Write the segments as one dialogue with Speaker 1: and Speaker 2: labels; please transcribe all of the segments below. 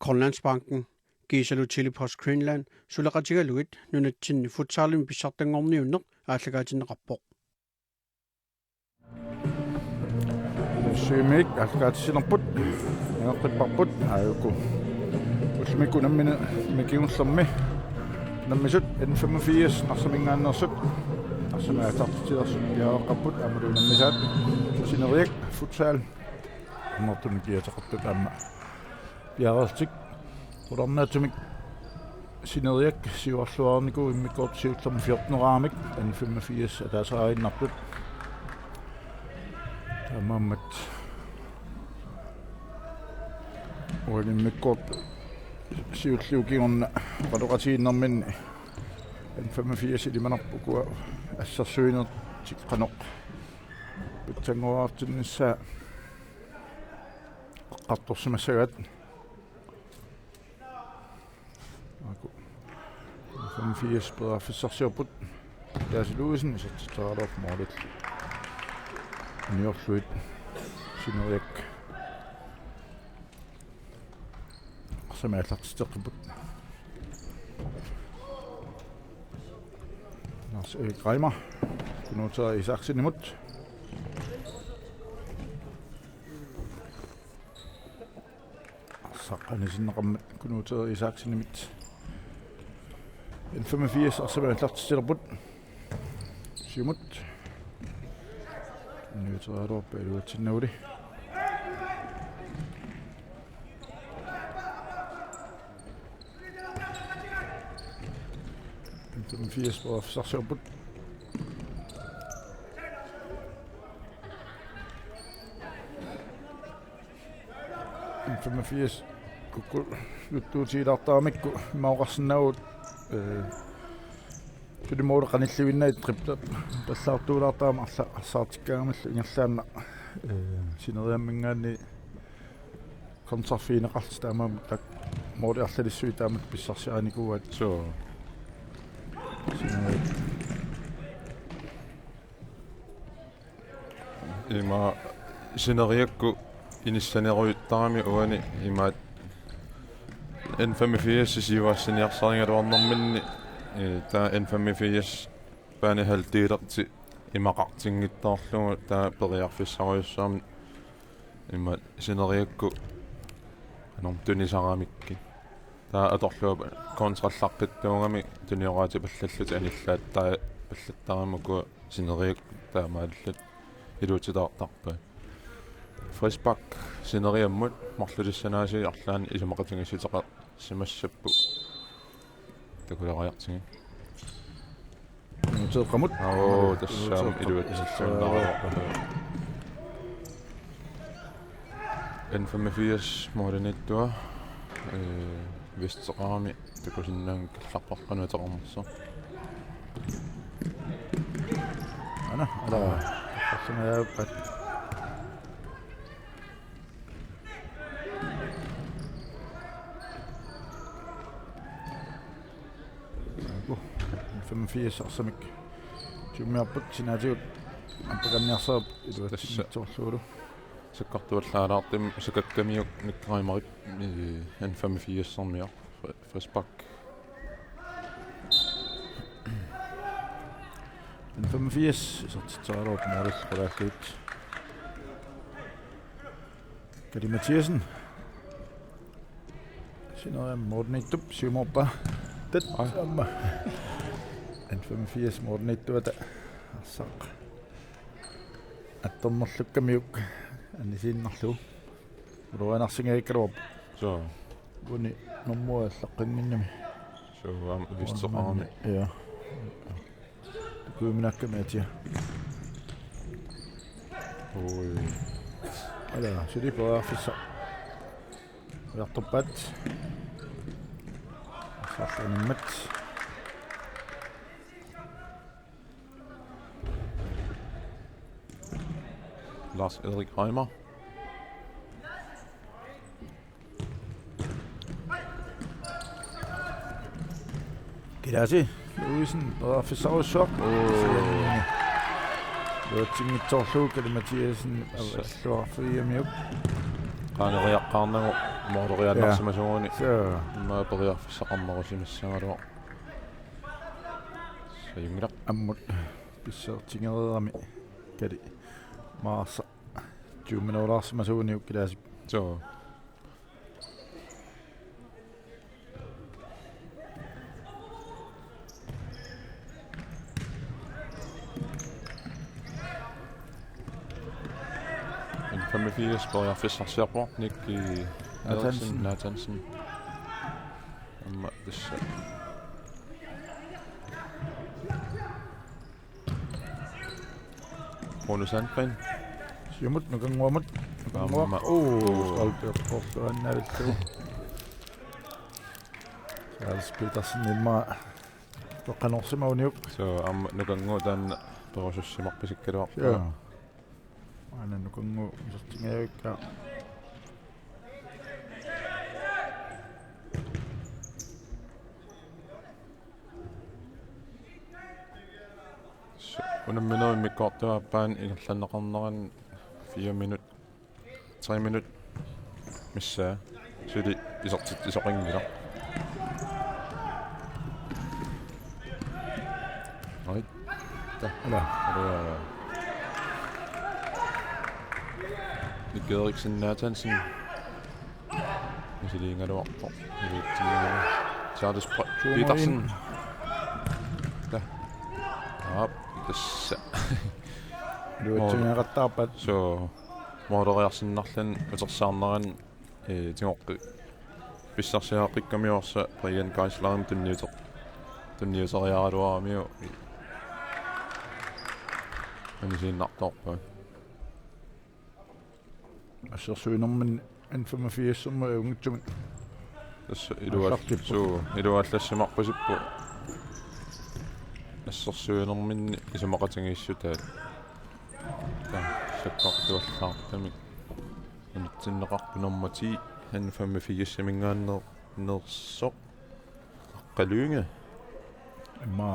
Speaker 1: Grønlandsbanken, Giisalu Post Greenland, Sulaqatigaluit, Nunaatsin Futsalin pissartanngorniunneq, aallagaatinneqarpoq.
Speaker 2: Syemik, alkaatissinerput, ingeqqipparput, aayuku. Ulmiku nammina mikiunnerlermi, nammisut N-85 narsamingaannersut, narsamaatartitilersut piaqaqqapput, aamalu nammisaat, Sineriak, Futsal, annertun kiateqartut aamma. Piaqertik, ularnaatumik Sineriak siuarluarniku immikkoort siullermi 14-raamik, N-85 ataasaraainnartut. Taamammat ualimmikkoort siulliukiorna qaluqatiinnerminni N-85 ilimanarpukua assarsuinertik qanoq pitsanguartinnissaa qaqqartorsimassagat aku N-85 pedaafissarsiorput taasiluusin isartitaraaloq moolit niorluit Sineriak arsamaallartiteqiput nars Greimer Nunaata isaqsinimut saqqanisinneqammat Nunaata isaqsinimit N-85 arsamaallartiteqiput simut Nunaata eluatsinnauli N-85 pedaafissarsiorput N-85 kukku juttuutiilartaamikku mauqarsinnagut Sulimuuda qanilluinnaat tripta passaartuulaartaama arsaartikkaamallu ingerlaanna Sineriammingaanni konserfiineqartis taamaam tak moodiarlalissui taamat pissarsiaanikuat so
Speaker 3: ima Sineriakku inissaneruittarami uani imaat N-85 siuassiniarsaringaluarnerminni taa N-85 paanihaltiilerti imaqartinngittorlugu taa periarfissariussaarmi imaat Sineriakku anorm tunisaraamikki taa atorluupa kontrallarqittuungami tunioraati pallallut anillaat taa pallattaramuku Sineriak taamaallut iluutitaartarpaa Frisbak Sineriammut marlulissanaasi arlaan isumaqatingissuteqa simassappu takulaqajartingi
Speaker 2: nuteeqamut
Speaker 3: tassaam iluutsillunnaraa N-85 moodanittua vesteqarami takusinnaan kallarparqanuteqarnersa
Speaker 2: ana ala qassinayaappat N-85 arsamik tumiarput sinaatigut ampakanniarsaap iluatsittorluulu
Speaker 3: sakkartuallaalaartim sakakkamiuk nikkarimarik N-85-sarmiar Frisbak
Speaker 2: N-85 isartitaraaloq moorillqalaakkiit Kali Mathiasen Sineriam moornittup siumorpa tat amma N-85 moornittuata arsaaq attornerlukkamiuk annisiinnarlugu uluanarsingaikkaluarp
Speaker 3: so
Speaker 2: uni normua allaqqinginnami
Speaker 3: so vesteqarami
Speaker 2: ja tukuuminakkamiatia
Speaker 3: oi
Speaker 2: ala silipoaffissa yartorpaat arsaarlanimmat
Speaker 3: Lars Erik Reimer
Speaker 2: Gidasi Luisen pedaafissarussuaq luatsingittorlugu Kali Mathiasen avаллуарфиамиук
Speaker 3: qaaneriaqqaarnagu moorleriannarsimasuuni
Speaker 2: Så
Speaker 3: maaperiarfissaqarnerusimassangaluaq sayungilaq
Speaker 2: ammut pissertingereerami kali maarsa 20 minuutaarsmasuuni ukkilaasip
Speaker 3: so N-85 periarfissarsiarpoq nikki Natansen amma tassa Bonusantrin
Speaker 2: siumut nukanguamut
Speaker 3: Amma.
Speaker 2: alpeerportuannavittu Charles Petersen ilma toqqanorsimauniuk
Speaker 3: so amma nukangu taanna perusussimaqpisikkaluaq
Speaker 2: ja ana nukangu isertingaavukka
Speaker 3: unamminui mikkortuappaan inerlanneqarneran 4 minut 3 minut missaa suli isertit isoqingila ai
Speaker 2: ala
Speaker 3: Nikki Eriksen Natansen misiliingaluarpoq iliitsingalu Charles Petersen tassa
Speaker 2: luutsingeqattaarpat
Speaker 3: so mooderiarsinnarlan utersaarneran tingoqqi pissarsiaqqikkamiorsa Brian Kaislarim tunniuteriaraluaramiu anisiinnartorpa
Speaker 2: assersuinermin N-85 ungitsumit
Speaker 3: tassa iluallassimarpasippu assерsuinerminni isumaqatingiissutaat sakkartuallaartami unitsinneqarpunermati N-85 mingaannersoq qaluunga
Speaker 2: imma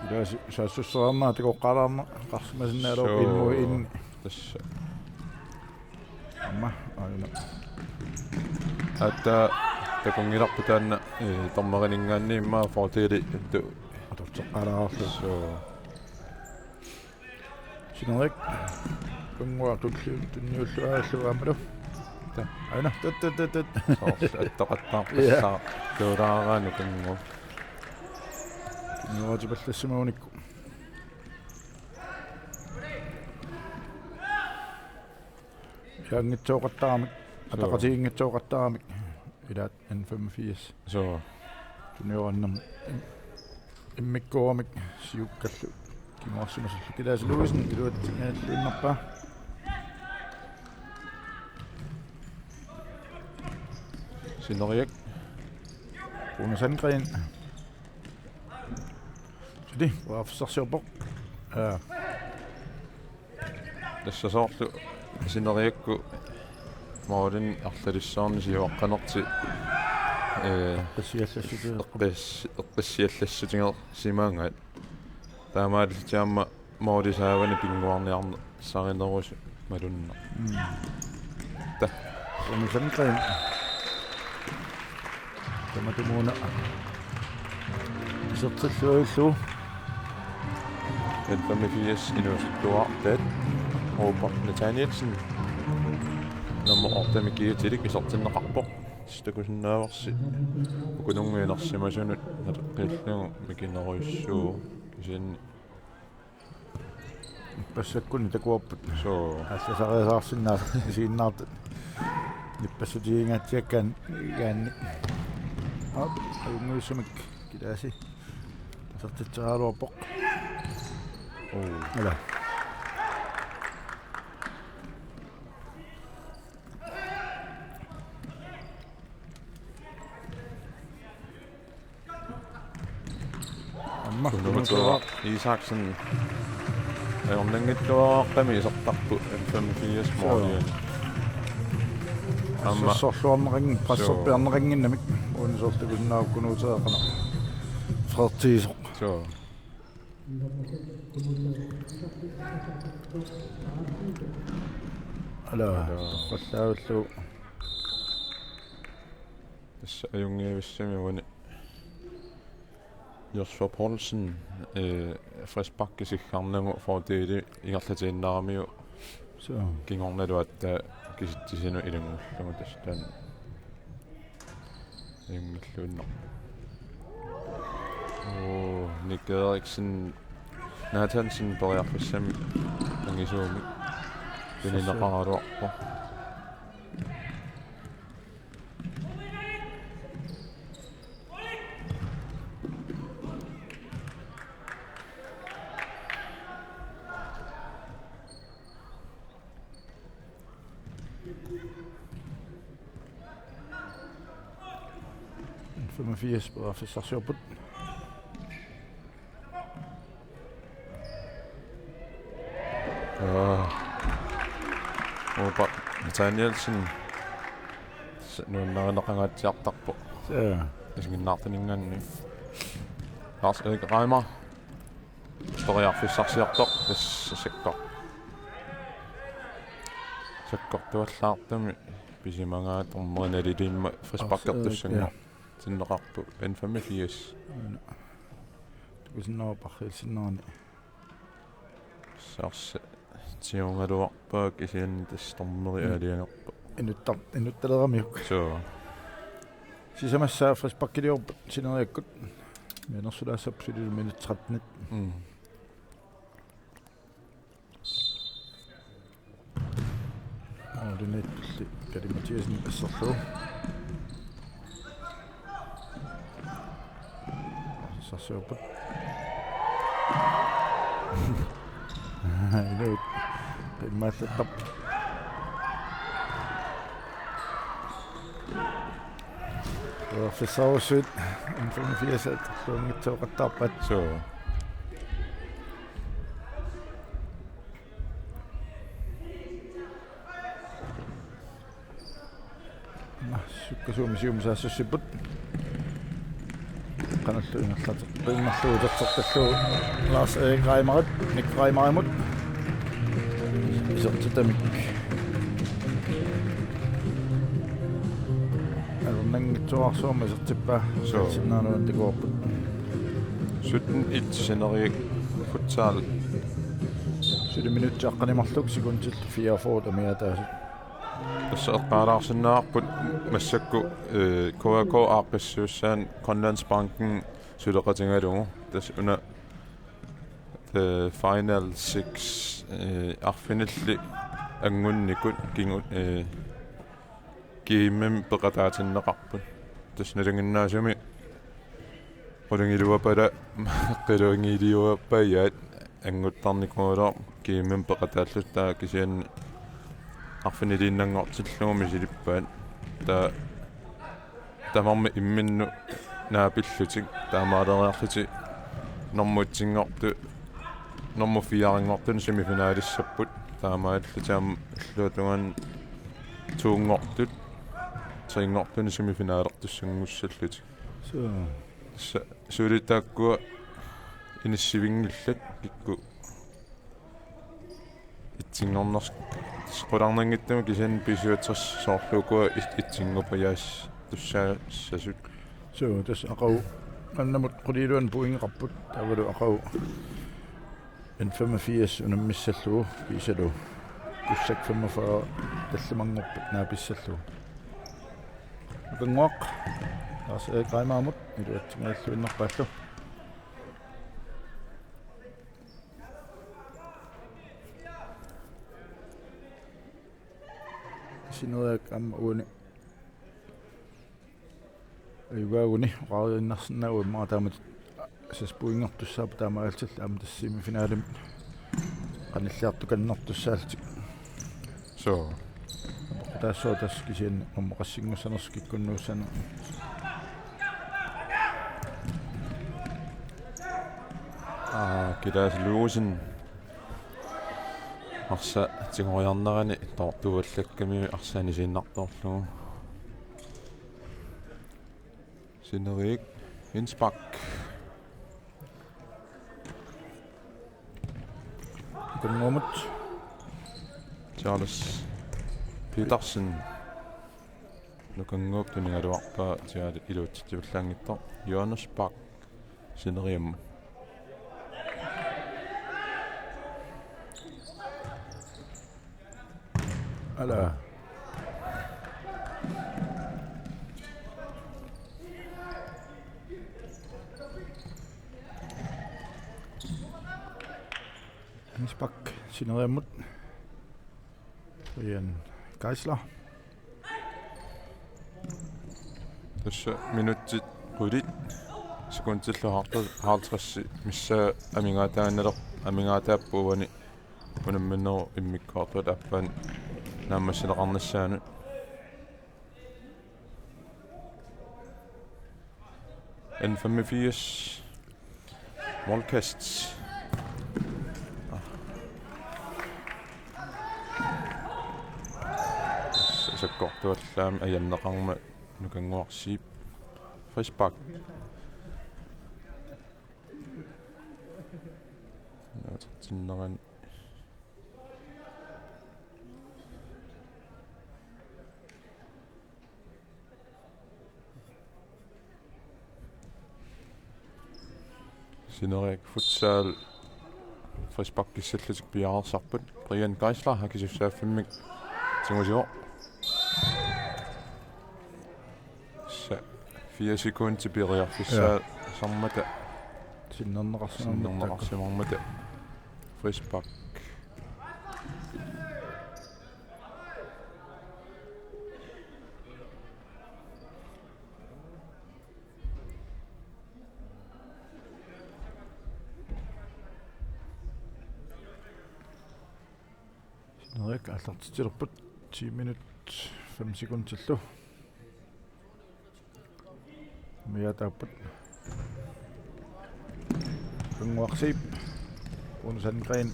Speaker 2: ilaasi saassusseraarnaa tikoqqaalaarna qarsimasinnaalo ilmu in
Speaker 3: tassa
Speaker 2: amma aina
Speaker 3: atta takungilarpu taanna tormeriningaanni imma fortili attu
Speaker 2: atorteqqalaarlu
Speaker 3: so
Speaker 2: Sineriak kungua tunniulluaalluaamalu aina tat
Speaker 3: attaqattaarpassaa tuulaaraanu kungu
Speaker 2: nuatipallassimuunikku yaangitsuoqattaamik ataqatiingitsuoqattaamik ilaat N-85
Speaker 3: so
Speaker 2: tunniorannam immikkuamik siukkallu kimorsimasallu kilaasiluisen iluatsingaallunnerpaa
Speaker 3: Sineriak
Speaker 2: Bonusangren sidi uafsarsiorpoq
Speaker 3: tassasoorlu Sineriakku maulin арлалиссаарни сиуаққанерти эққиссиаллассутингер симаангаат таамаалитиамма маулисаавани пингуарниарне саринерус малунна та
Speaker 2: Bonusangren таматумуна исертиллуиллу
Speaker 3: N-85 inuusuttuartaat Robert Nathanielsen nummer 8 mikiitillik isertinneqarpoq stakusinnaaversi ukunungiinersimasunut qillugu mikineruissuu kisiinni
Speaker 2: passakkuni takuarput
Speaker 3: so
Speaker 2: ассасариасаарсиннаа isiinnaartat ниппассутигингаатсиаккаан игаанни аюнгуиссумик килааси тасартитсерааруарпоқ ала амма
Speaker 3: nummer 2 Isaksen орнангиттуааққами исертарпу N-85 моорниани амма
Speaker 2: сорсуарнерин пассерпиарнерингиннамик уунисортукуннаавкунуутеэқана фрертисо
Speaker 3: so
Speaker 2: Ala qallaullu
Speaker 3: tässä ajungiivissami vani Josfor Poulsen friskbakkisikkarnangu fordeeli ingerlatiinnaarmiu
Speaker 2: so
Speaker 3: kingornalu atta kisittisinu ilungullugu tastaan ajungilluunno Nick Eriksen Nathansen poriarfissami angisuumi pininaqaruarpo
Speaker 2: N-85 på officershjorput.
Speaker 3: Opa Nathanielsen nunnaqangaatiartarpo
Speaker 2: Så
Speaker 3: isginnaartaninganni Lars Erik Reimer toriarfissarsiartoq tassakko sakkortuallaartami pisimangaat ormerinalilimma friskbakkertussangu tinneqarpu N-85
Speaker 2: tukusinnaruparrilsinnerani
Speaker 3: saarsa tiungaluarpaak isianni tastormeri aaliangerpa
Speaker 2: inuttaleramiuk
Speaker 3: so
Speaker 2: sisamassa friskbakkiliorput Sineriakkut mianersulaasapsulilu minut 13 ordinatli Kari Mathiasen passerlu sarsiorput Inut qimmaallаттап Officersuit N-85 luungitsuoqattaarpat
Speaker 3: so
Speaker 2: sukkasuumisiumusaassissiput qanallu ingerlaterpiimmarluutertertallu Lars Erik Reimerit Nick Reimerimut isertitamik alernangitsuarsuuma isertippaa
Speaker 3: So.
Speaker 2: sinnaanuantikuorput
Speaker 3: 17-1 Sineriak Futsal
Speaker 2: 7 minutter aqqanimarluk sekuntil 44 amiataasut
Speaker 3: tässä eqqaalaarsinnaarput massakku KK aaqissuussaan Grønlandsbanken suleqatingalugu tas una the final 6 arfinilli angunnikut kingut kiimim peqataatinneqarput tas nalanginnaasumi qulungiluapala qiluingiliuappayaat anguttarnikuulor kiimim peqataalluttaa kisian arfiniliinnangortilluumi silippaat tamarmi imminnu naapillutik taamaaleriarluti normutsinngortu normu fiaringortun semifinaalissaput taamaallu luutungan tuungortut triingortun semifinaalertussanngussallutik
Speaker 2: so
Speaker 3: suulitaakkua inissivinngillat kikku itsingorners qularnangittama kisan pisuaters soorluukua itsinguppajaas tussaassasut
Speaker 2: so tas aqau annamut quliluan puingeqarput tavalu aqau N-85 unammissallu kiisalu kussak 45 tallamangorput naapissallu ukanguaq Lars Erik Reimerimut iluatsingaаллуиннерпааллу Sineriak amma uuni ayugaaguni qaariinnersinnagu immaa taamat saspuingertussaapa taamaaltalla aama tassimifinaalim qanilliartukannertussaaltik
Speaker 3: so
Speaker 2: taassoo tass kisian ommoqassinngussanersu kikkunnuussana
Speaker 3: kilaas luusin arsa tingoriarnerani tortuvallakkami arsaani siinnartorlugu Sineriak Innsbruck
Speaker 2: kunngumut
Speaker 3: Charles Petersen nukanguup tuningaluarpaa tiaali iluutittiullaangittor Jonas Bak Sineriam
Speaker 2: Ala Spak Sineriamut Brian Geisler
Speaker 3: Tussa minuuttit qulit sekuntilluhartu haartrassi missaa amingaataappuuvani unamminneru immikkaartut appaan naammassileqarnassaanu N-85 Wildcats sakkortuallaam ajanneqarma nukanguarsiip Frisbak tinneran Sineriak Futsal Frisbak kissallutik piaarsarput Brian Geisler hakisifsaaffimik tingusior 4 sekunder til beriarfissaa sarmata sinnerneqarsimarmata Frisbak
Speaker 2: Sineriak аллартитилерпут 10 minut 5 sekundtillu miataappat kunguarsiip unusangren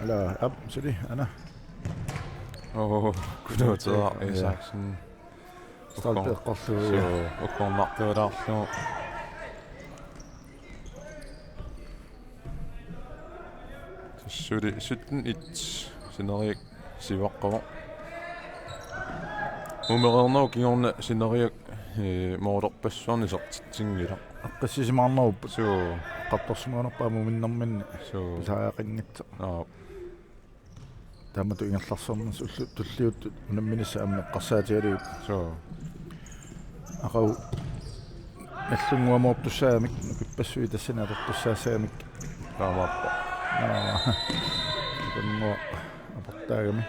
Speaker 2: ala ab suli ana
Speaker 3: kunuuteraa isaksen
Speaker 2: stalpeqqorlugu
Speaker 3: ukkornartuulaarlu tassuli 17-1 Sineriak sivaqqava Umerernernu kingorna Sineriak moorlerpassuarni sertitsinngila
Speaker 2: qassisimaarnerup suu qattorsumanerpaamu minnerminni
Speaker 3: suu
Speaker 2: pisaaqinngitsa taamatu ingallarsermas ullu tulliut unamminissa ammeqqarsaatigaluut
Speaker 3: suu
Speaker 2: aqau allunguamoortussaamik nukippassui tassana atortussaassaamik
Speaker 3: kaamappa
Speaker 2: kungua aportaagami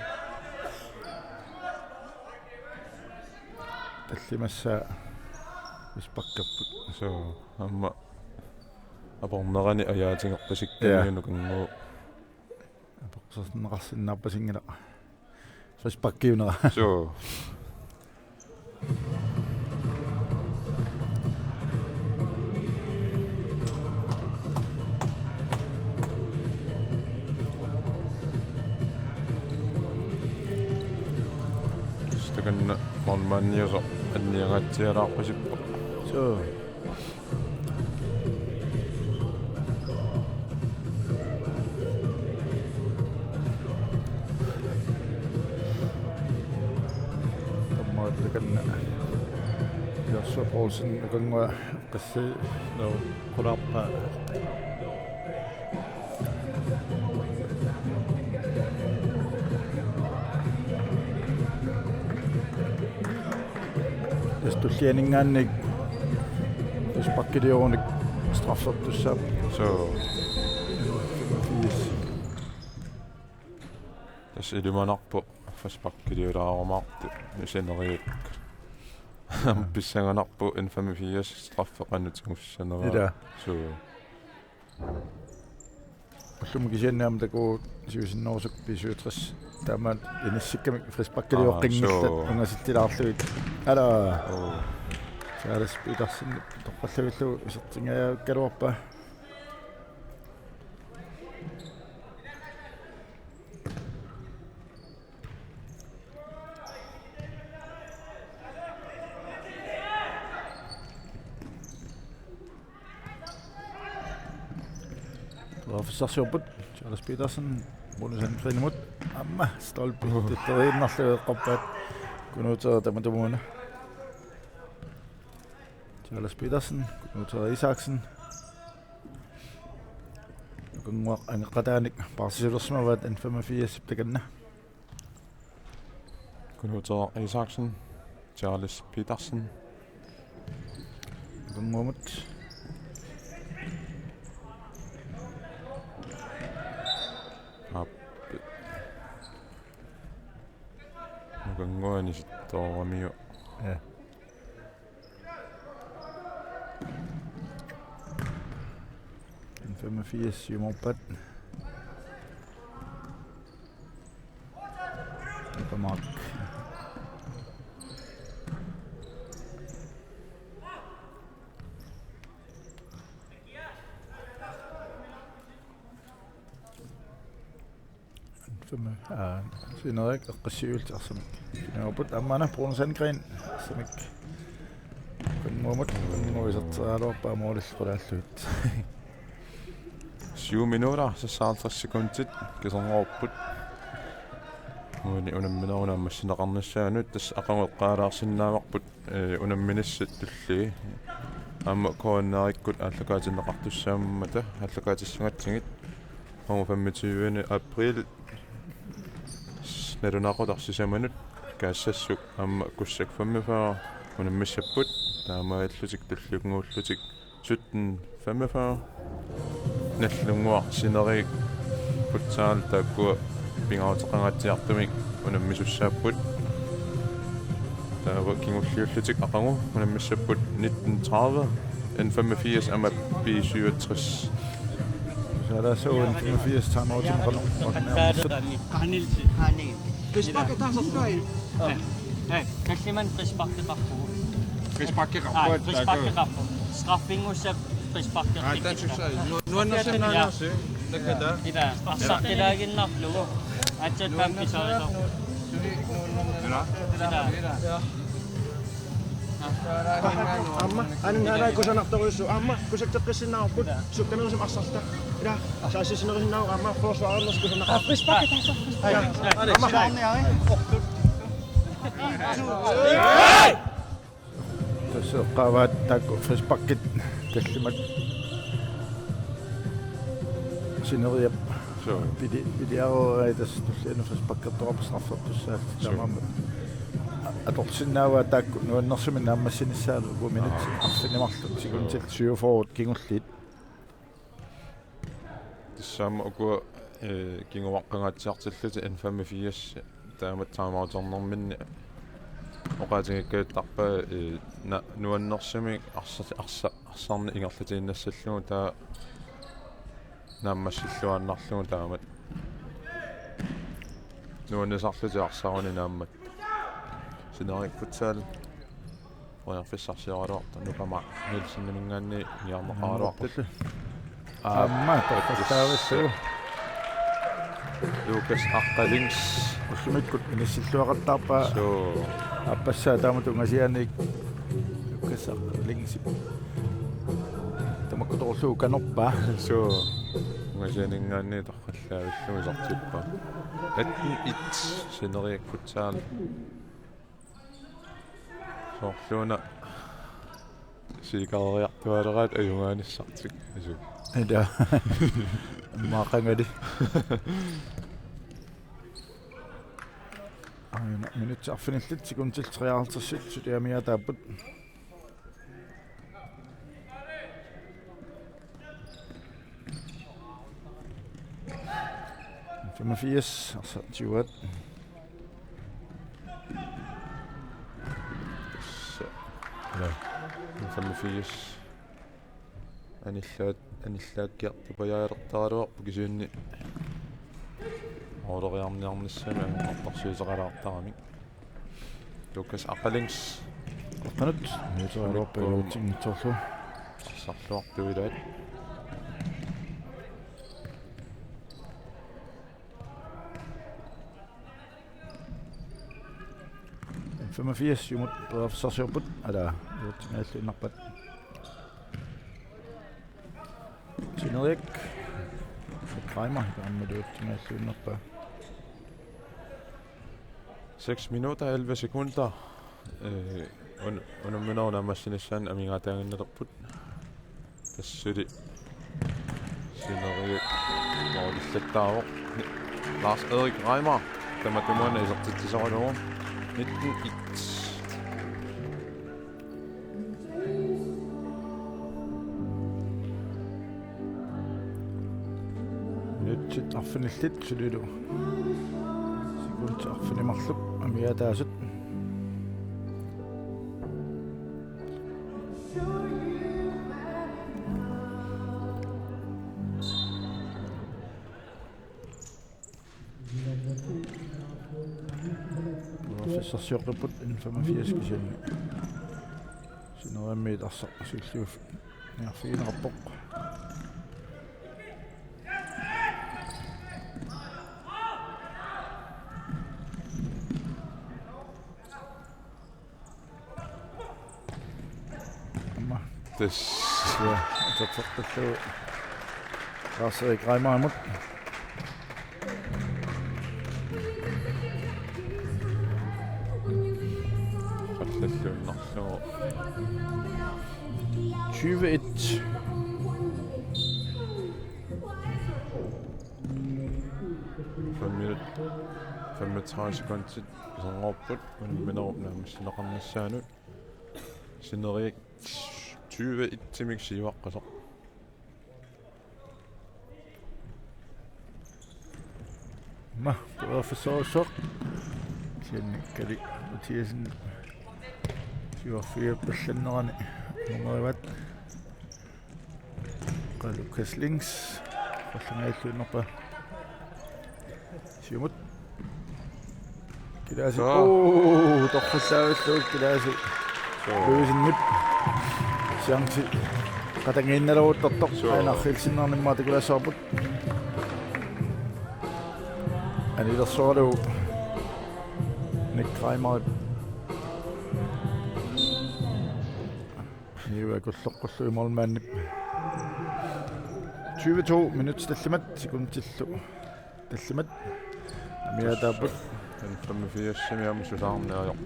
Speaker 2: таллимассаа испаккаппут
Speaker 3: соо амма апорнерани аяатингерпасиккамиуну кангуу
Speaker 2: апорсернеқарсиннаарпасингила испаккиунера
Speaker 3: соо стаканна морманниусо анниагатсиалаарпасиппа
Speaker 2: соо таммааттаканна яссапоосин кангуа қасси ноо qulaarpa Stullianingaannik ispakkiliornik straffertussaap
Speaker 3: соо тас илиманарпо фаспаккилиулаарумаарти Sineriak писсанганарпу N-85 страффеқанутигуссанера
Speaker 2: ила
Speaker 3: соо
Speaker 2: уллумгисианнаам такуу сиусиннерусук писуутрис таамаат иниссиккамик фриспаккилиоққингиллат унгаситтилаарлугит ала саарас питерсин тоққаллагуллу исертингаяаккалуарпа Officer Sjobbet, Charles Petersen Bonusangren imod amma stolpe tetteriinnerlugu eqqorpaat kunuutera tamatumuuna Charles Petersen kunuutera Isaksen kunguaq angeqqataanik parsiluersmavaat N-85 takanna
Speaker 3: Kunuutera Isaksen, Charles Petersen,
Speaker 2: kunguamut
Speaker 3: Nukanguani sittooramiu.
Speaker 2: ja 85 jumorpat Mark Sineriak eqqassiultarsamik kinaupat ammana Brunsengren samik kunguamut kunguiserteraaluarpaa moolillqulaalluut
Speaker 3: 7 minutter, så 50 sekundit kiserngorput. Muuni unamminerunaammassinaqarnassaanut tass aqangeqqaalaarsinnaamarput unamminissat tulli amma KNR-ikkut ааллакаатиннеқартуссааммата ааллакаатиссангаtsingit 25. april нерунақутарсисаманут каассассук amma kussak 45 unammissapput таамааллутик таллугнгууллутик 17:45 наллунгуар Sineriak Futsal тааккуа пингаутеқангатсиартумик унаммисуссааппут таава кингуллиуллутик ақангу унаммиссаппут 19:30 N-85 амаппи 67
Speaker 2: Så der så en 85 timer til
Speaker 4: Hanil.
Speaker 1: Rispakke taas kai.
Speaker 4: Kalliman rispakke rappu.
Speaker 1: Rispakke
Speaker 4: Rispakke rappu. Straffingussa rispakke.
Speaker 1: Nunaata.
Speaker 4: Ida. Assartilaaginnarlugu. Atset pampisariso.
Speaker 5: Amma, anin hara kusanartoruissu amma kusakteqqissinnarput sukkanerusum arsarta. Ila, saasisinerisinnaru amma forsvaarnerus kusanaqar. Rispakke taasa. Amma.
Speaker 2: Tässä qaavaat taakku frispakkit tallimat Sineriak
Speaker 3: så
Speaker 2: Pidiaro aitas tullinu frispakkattorpasnarfertussaat tamamma atorsinnaava taakku nuannersumin naammassinissaalu 1 minut arfinimarlut sekuntil 47 kingullit
Speaker 3: тассаама уку кингуаққангаатсиартиллути N-85 таамат таамаутэрнэрминни оқаатингиккааттарпаа нуаннерсами арсарни ингерлатииннассаллугу таа нааммассиллуааннарлугу таамат нуаннисарлути арсаруни нааммат Sineriak Futsal оярфиссарсиоралуарта нукама нилсиннамингаанни ниарнеқаралуартут
Speaker 2: amma torpastaavissuu
Speaker 3: Lucas Aqalings
Speaker 2: ussumikut inissilluaqartaarpaa
Speaker 3: so
Speaker 2: appassaa taamatu ngasianik Lucas Aqalings tamakkutorluu kanorpaa
Speaker 3: so ngasianingaanni tarqallaavillugu isartippa 18-1 Sineriak Futsal soorluuna siikariartualeraat ajungaanissartik asu
Speaker 2: ida maaqangadi aina minut arfinillit sekuntil 53 sudiamia taapput N-85 arsartiuat
Speaker 3: 85 аниллааккиартупаяалертаралуарпу кисуунни оолориарниарниссами ангортарсуисеқалаартарамик Lucas Aqalings
Speaker 2: qanut миутералуарпагуутингитсорлу
Speaker 3: сарлуартуилаат
Speaker 2: N-85 jumut perafsarsiorput ala uutsingaallunarpat Sineriak Reimer med det optimale lønopbær.
Speaker 3: 6 minutter 11 sekunder. Under minutter maskinisen amingaataanginnerput. Tassuli. Sineriak. Mordillattaavo. Lars Erik Reimer. Tamatumana isartitsisorilugu. 19-1.
Speaker 2: Nyt arfinillit sulilu. Sikunt arfinimarlup amiataasut. Professorsiorluput inden 85 kisini. Sineriammiit arsaqasuulliuf niarfiginarpoq. Ja, atatsortallu Lars Erik Reimer imod.
Speaker 3: Fallalluunnerlugu
Speaker 2: 20-1.
Speaker 3: Minut 35 sekunder isanngorput minuurup Sineriak 20-1 timik siuaqqasoq.
Speaker 2: Professorsoq. Sinnikkali utiasin siuarfiap pallannerani numerivat. Lukas links. Fallangailluunnerpa. Siumut. Kilaasi. Torfassaavilluut kilaasi. Löysinnip. Chance qatangiinnaluuttortoq ainaarrilsinnernimmaa tikulaassaarput. Anilersuarlu Reimer. Niuva kulloqqullu imormaannip. 22 minutter tallimat sekuntillu. Tallimat. Amiataaput
Speaker 3: 85 simiamususaarneriaq.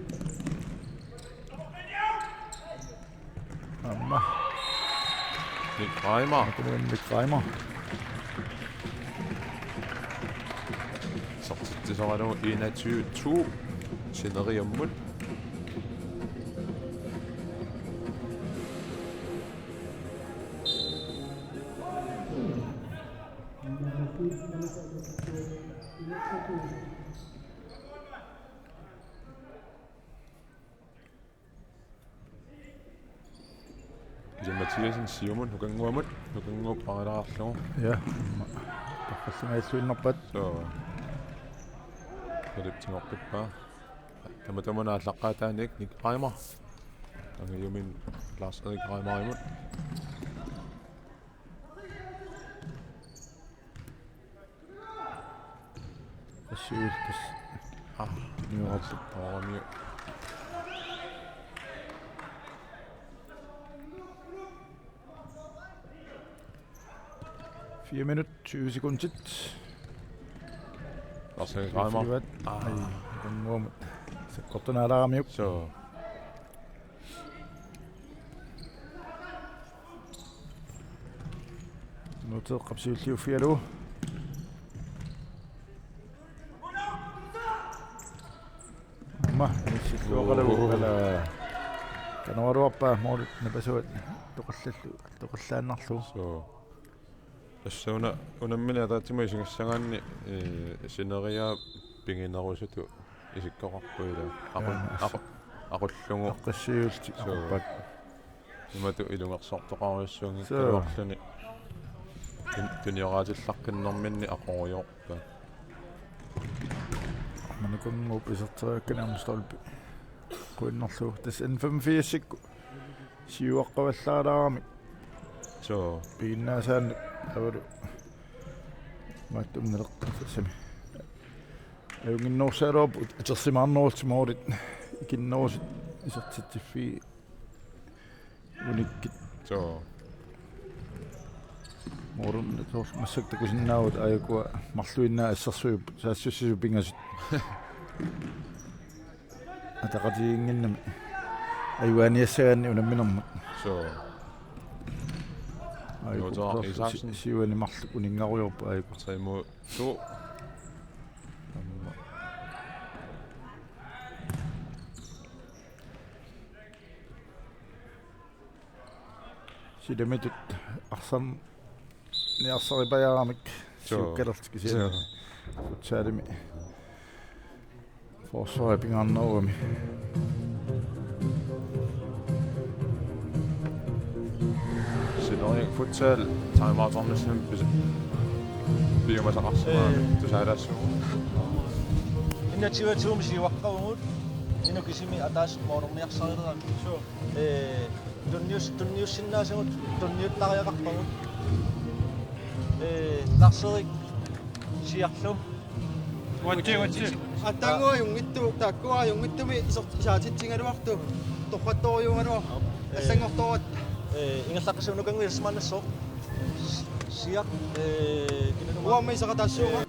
Speaker 2: Amma.
Speaker 3: Reimer.
Speaker 2: Reimer.
Speaker 3: Sartitsisorilugu 21-2. Sineriammut. Mathiasen Simon nukanguamut paralaarlugu.
Speaker 2: Ja. Torfallangailluinnerpat.
Speaker 3: So. Kaliptingorpippa. Tamatamana allaqqaataanik Reimer. Angiumin Lars Erik Reimer imut.
Speaker 2: Kassuultas.
Speaker 3: Niuarput paaramiu.
Speaker 2: 4 minutter 20 sekunder.
Speaker 3: Lars Erik Reimer.
Speaker 2: Den må så godt den der rammer.
Speaker 3: Så.
Speaker 2: Nu til kapsylliv 4 nu. Ma, nyt luokalu vielä. Kanava ruoppa, muodit ne pesuet. Toqallaannarlu.
Speaker 3: Så. Assuna unammina taatimuisingassagaanni Sineria pinginerusutu isikkoqarpuila aqullungu
Speaker 2: qassiulti aquppak
Speaker 3: imatu ilungersortoqariussuungi kaluarluni tunioraatillarqinnerminni aqoriorpa
Speaker 2: manukun iserteraakkanarmustolpi quinnerlu tas N-85 sikku siuaqqavallaalaarami
Speaker 3: so
Speaker 2: piinnaasaan avadu maattumnelerqarsami Eunginnorsaarup atersimaarnuultimuulit ikinnorsit isertittiffi unikkit
Speaker 3: so
Speaker 2: Morun tor massakta kusinnaawut ayakua marluinnaa assarsuup saassуссисупингасут атақатиингиннами айуаниассагаанни унамминэрмут
Speaker 3: so
Speaker 2: айгу сиуани марлу унингаруйорпу айгу
Speaker 3: 3-2
Speaker 2: сидэмитут арсам ниарсарипаяарамик сиуккалертикисиа футсаалими форсуапингаарнеруами
Speaker 3: Sineriak futsal timeoutornissim biumasaqarsimaami tusaalaassuu
Speaker 5: inatiivatuum siuaqqarugut inukisimi ataas moornerniarsarilerami tunniussinnaasigut tunniuttariaqarpagut larserik siarlum
Speaker 4: Watsi.
Speaker 1: Attanguajungittu taakkuajungittumi isaatitsingaluartu torrattoriungaluar assangortorat
Speaker 5: ingallaqasunukanguiasmannassoo siaq
Speaker 1: uamma isaqataassuuqa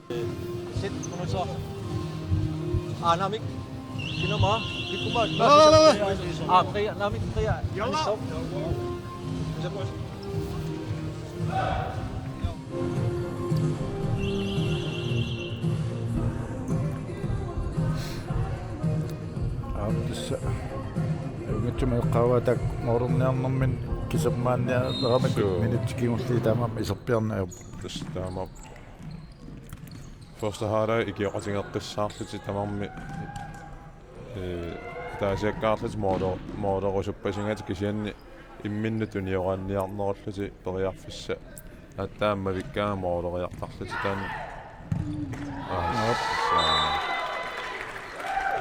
Speaker 5: sit unusaa anamik kinoma kikuma qia namik qia anissoo
Speaker 2: tässä yngitsuma iqqaavatak moorunniarnermin kisapmaannia leramik minuttikingulli taamam iserpiarnaajorpu
Speaker 3: taama første halvleg igiqatingeqqissaarluti tamarmi taasiakkaarlut moodorusuppasingat kisianni imminnutuni oranniarnerulluti periarfissa attaamma vikkaa moodoriartarluti taani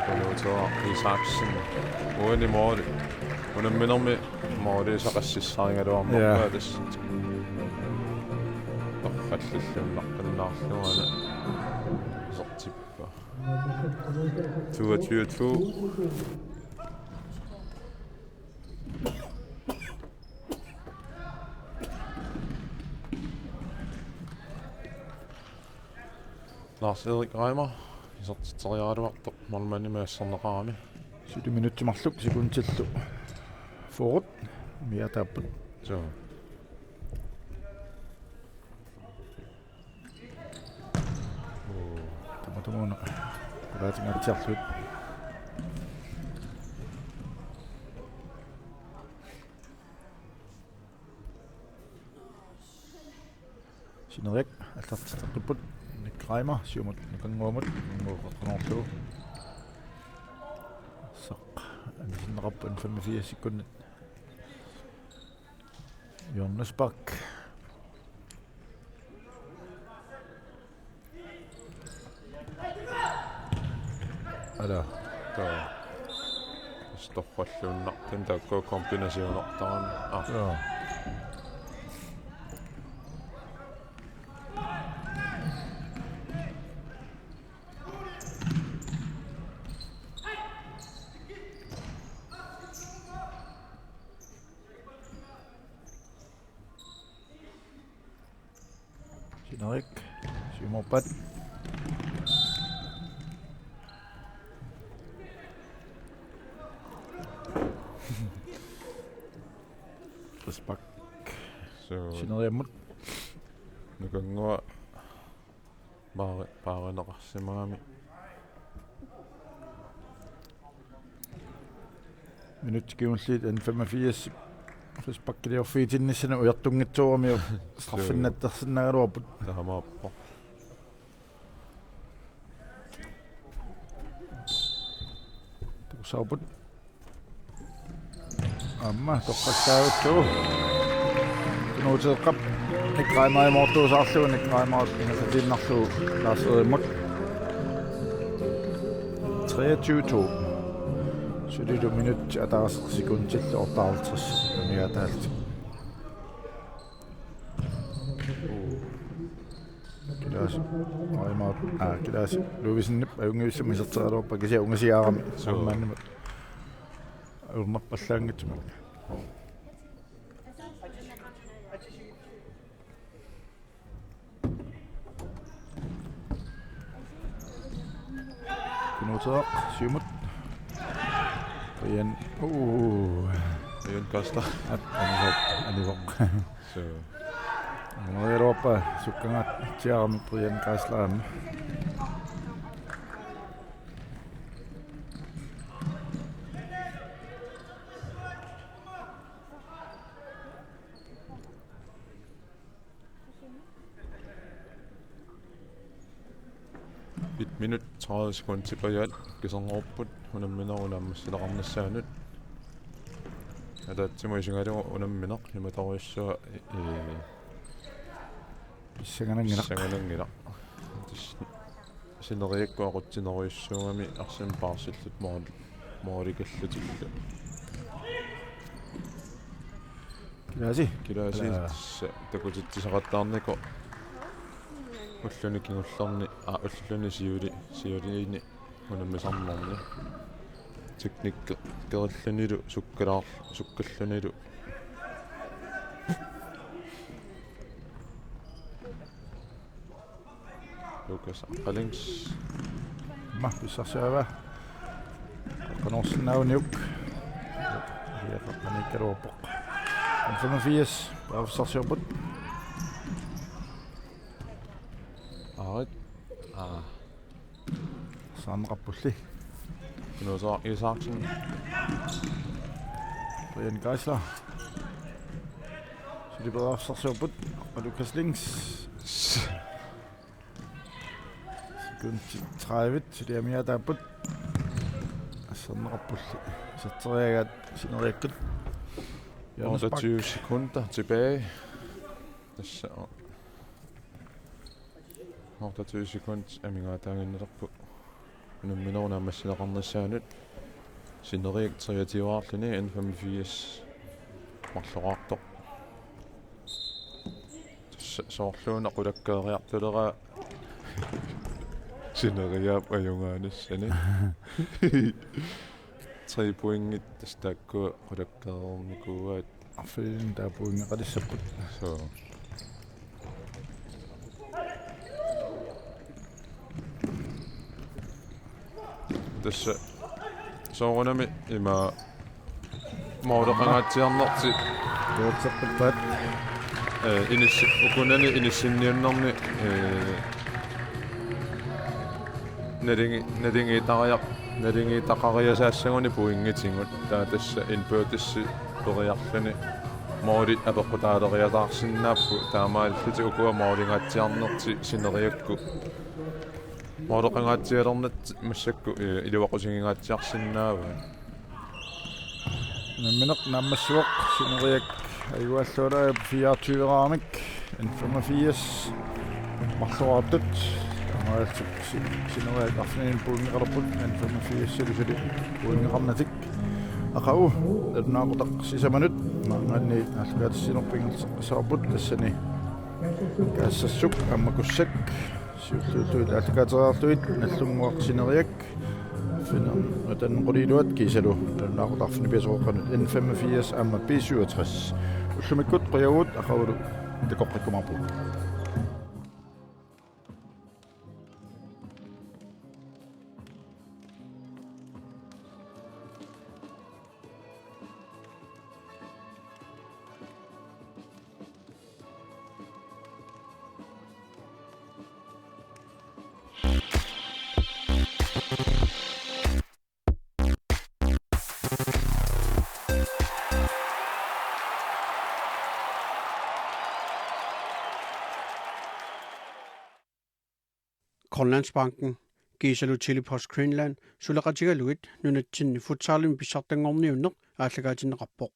Speaker 3: Radioa isapsin uani moodi unamminermi moodi saqassissaaringaluarnerpaatas torrallullunnarqannaarluana isertippa 22 Lars Erik Reimer isertiteriaaluartoq marmanni maassarneqarami
Speaker 2: 7 minuttimarluk sekuntillu forut miataapput
Speaker 3: so
Speaker 2: tamatumuuna qulaatingaatiarlut Sineriak аллартартарпут Reimer siumut nukanguamut nuqaqanorlu saq ansinneqarpan 85 sekundit Jonas Bak ala
Speaker 3: storralluunnartin taakku kombinasiunertarami
Speaker 2: Sineriak siumopat Respekt Sineriammut
Speaker 3: nukangua paareneqarsimaami
Speaker 2: minuttikimulliit N-85 Respekt-liorfiitinnissana ujartungitsuarmi straffinnattersinnagaluarput
Speaker 3: taamaappo
Speaker 2: tusaaput amma toqqassaauttu tunuuteeqqap iqqaimaaimortuusaarlugu iqqaimaarut ingassatiinnarlugu laaserimmut 23 Sylito minuutti ataas sekuntillu ortaartris miataalti kilaas aimaat kilaas luuvisinniп ajungiussam iserteraluarpa kisia ungasiaarami soormaannima urnerpallaangitsuma Nunaata syumut. Brian.
Speaker 3: Brian Costa.
Speaker 2: Anivok.
Speaker 3: So.
Speaker 2: Europa sukkangat tiarmi Brian Kaslaam.
Speaker 3: Minut 30 sekunder tilbage. Kisangorput unamminaq unaammassileqarnassaanut. Atatsimuisingaligu unamminaq himatoriussua
Speaker 2: Pissanganangilaq.
Speaker 3: Sineriakku aqutsineriussuungami arsim paarsillut moorikallutikku. Kilasi takutitsisaqattaarniku ulluni kingullarni ulluni siuliini unammisarnerni teknikke kerillunilu sukkallunilu Lukas Allings
Speaker 2: Pissarsaava qanorsinnauniuk N-85 pissarsiorput saanneqarpulli
Speaker 3: Nunaata Isaacson
Speaker 2: Brian Geisler Siliberaarsiorput Lukas Lings Kunti 30 Sineriak taaput saanneqarpulli satteriagat Sineriakkut
Speaker 3: 28 sekunder tilbage. 28 sekunder amingaataanginnerpu. Unamminerunaamassinaqarnassaanut. Sineriak 23-aarluni N-85 marloraartoq. Soorluuna qulakkaariartulera Sineriak ajungaanussani. 3 pointit tastakkua qulakkaarornikuuat
Speaker 2: arfilin taapuingeqalissapput
Speaker 3: so tässä soorunami ima moodeqangaatiarnerti
Speaker 2: tuutseqqippaat
Speaker 3: inis ukunani inissinniunnerni nalingi tariaq nalingi taqariasaassaguni puingitingut taa tassa inputissi periarluni moolit apeqqutaaleriataarsinnaappu taamaalluti ukua moolingaatiarnerti Sineriakku moodeqangaatialernat massakku iluaqusingingaatiarsinnaava
Speaker 2: nammineq naammassuoq Sineriak ayualluulaa 24-aarmik N-85 marloraartut Sineriak arfinin puingeqalerput N-85 silusuli puingeqarnatik aqau naaqutaq sisamanut maanganni allukaatissinерпингерсаққисаарпут тассани каассассук аммакуссак сиуллуутуит аллукаатераартуит наллунгуақ Sineriak финер атаннеқулиилуат кисалу наақутарфни писооққанут N-85 амма P67 уллумиккут қиагут ақаулу такоққиккумарпу
Speaker 6: Grønlandsbanken, Gisalu Telepost Greenland, Sulaqatigaluit, Nunatsin Futsalin pissartanngorniunneq, aallagaatinneqarpoq.